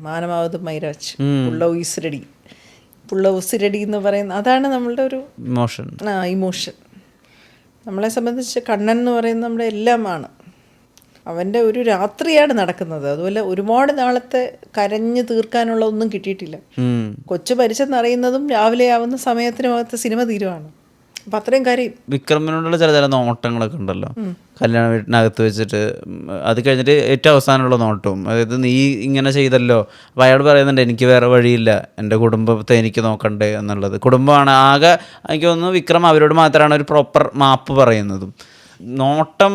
മാനമാവത് മൈരാജ്, പുള്ള ഉയിസ്രടി. പുള്ള ഉസിരടി എന്ന് പറയുന്ന അതാണ് നമ്മളുടെ ഒരു ഇമോഷൻ. നമ്മളെ സംബന്ധിച്ച് കണ്ണൻ എന്ന് പറയുന്നത് നമ്മുടെ എല്ലാമാണ്. അവൻ്റെ ഒരു രാത്രിയാണ് നടക്കുന്നത്. അതുപോലെ ഒരുപാട് നാളത്തെ കരഞ്ഞു തീർക്കാനുള്ള ഒന്നും കിട്ടിയിട്ടില്ല. കൊച്ചു പരിച്ചെന്നറിയുന്നതും രാവിലെ ആവുന്ന സമയത്തിനകത്ത് സിനിമ തീരുവാണ്. അപ്പം അത്രയും കാര്യം. വിക്രമിനോടുള്ള ചില നോട്ടങ്ങളൊക്കെ ഉണ്ടല്ലോ, കല്യാണ വീട്ടിനകത്ത് വെച്ചിട്ട്. അത് കഴിഞ്ഞിട്ട് ഏറ്റവും അവസാനമുള്ള നോട്ടവും, അതായത് നീ ഇങ്ങനെ ചെയ്തല്ലോ. അപ്പം അയാൾ പറയുന്നുണ്ട് എനിക്ക് വേറെ വഴിയില്ല, എൻ്റെ കുടുംബത്തെ എനിക്ക് നോക്കണ്ടേ എന്നുള്ളത്. കുടുംബമാണ് ആകെ. എനിക്ക് തോന്നുന്നു വിക്രം അവരോട് മാത്രമാണ് ഒരു പ്രോപ്പർ മാപ്പ് പറയുന്നതും. നോട്ടം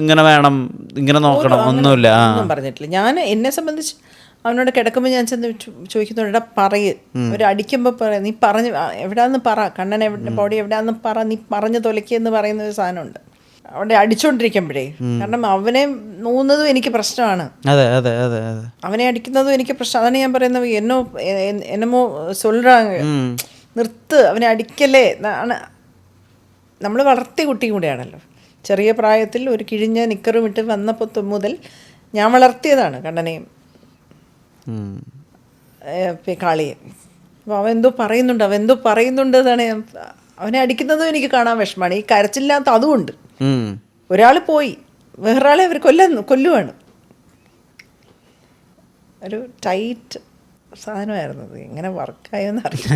ഇങ്ങനെ വേണം, ഇങ്ങനെ നോക്കണം, ഒന്നുമില്ല. ഒന്നും പറഞ്ഞിട്ടില്ല. ഞാൻ എന്നെ സംബന്ധിച്ച് അവനോട് കിടക്കുമ്പോൾ ഞാൻ ചെന്ന് ചോദിക്കുന്നുണ്ട്, പറയ്, ഒരു അടിക്കുമ്പോൾ പറയാം, നീ പറഞ്ഞ് എവിടെയാന്ന് പറ, കണ്ണൻ എവിടെ, ബോഡി എവിടെയാന്ന് പറ, നീ പറഞ്ഞു തൊലയ്ക്കെന്ന് പറയുന്ന ഒരു സാധനമുണ്ട് അവിടെ അടിച്ചോണ്ടിരിക്കുമ്പോഴേ. കാരണം അവനെ നോന്നതും എനിക്ക് പ്രശ്നമാണ്, അവനെ അടിക്കുന്നതും എനിക്ക് പ്രശ്നം. അതാണ് ഞാൻ പറയുന്നത്, എന്നമോ സൊല്ലുറാങ്, നിർത്ത്, അവനെ അടിക്കല്ലേ ആണ്. നമ്മൾ വളർത്തിയ കുട്ടിയും കൂടെയാണല്ലോ. ചെറിയ പ്രായത്തിൽ ഒരു കിഴിഞ്ഞ നിക്കറും ഇട്ട് വന്നപ്പോൾ മുതൽ ഞാൻ വളർത്തിയതാണ് കണ്ണനെയും കാളിയെ. അപ്പോൾ അവൻ എന്തോ പറയുന്നുണ്ട് എന്നാണ് ഞാൻ. അവനെ അടിക്കുന്നതും എനിക്ക് കാണാൻ വിഷമമാണ്. ഈ കരച്ചില്ലാത്ത അതുകൊണ്ട് ഒരാൾ പോയി, വേറൊരാളെ അവർ കൊല്ലുവാണ്. ഒരു ടൈറ്റ് സാധനമായിരുന്നത്. എങ്ങനെ വർക്കായെന്ന് അറിയാം.